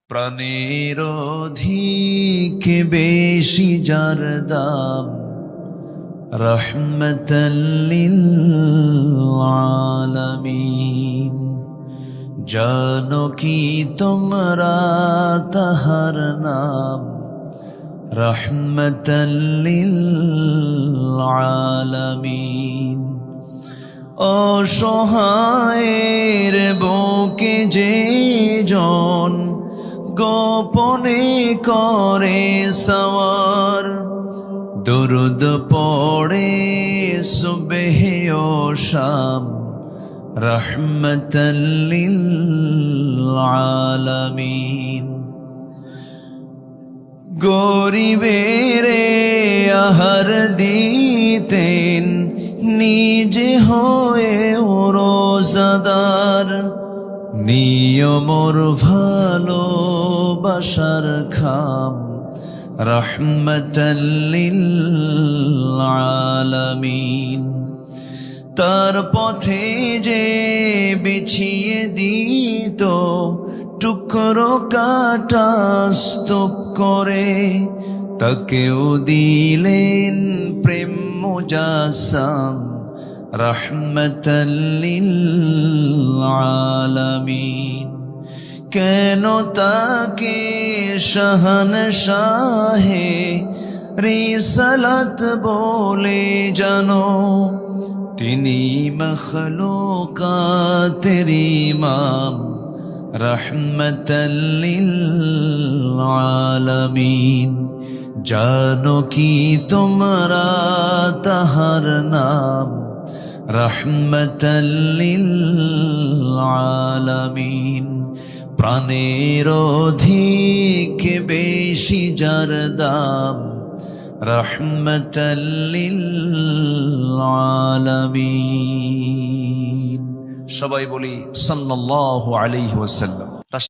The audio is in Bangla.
প্রাণের অধিক বেশি যার দাম, রহমতাল লিল আলামিন। জানো কি তোমরা তাহার নাম, রহমতাল লিল আলামিন। অসহায়ের বুকে যে জন গোপনে করে সওয়ার, দুরুদ পড়ে সুবহ ও শাম, রহমতাল লিল আলামিন। গরিবের আহার দিতেন নিজে হয়ে রোজাদার, নিয়মর ভালোবাসার খাম, রহমতাল লিল আলামিন। তার পথে যে বিছিয়ে দিত টুকরো কাটা স্তূপ করে, তাকেও দিলেন প্রেম মুজাসসাম, রহমতাল লিল আলামিন। কেন তাকে শাহনশাহে রিসালাত বলে জানো, তিনি মখলুকাতের ইমাম, রহমতাল লিল আলামিন। জানো কি তোমরা তাহার নাম, রহমতাল লিল আলামিন। প্রাণের অধিক বেশি যার দাম, রহমতাল লিল আলামিন। সবাই বলি সাল্লাল্লাহু আলাইহি ওয়াসাল্লাম।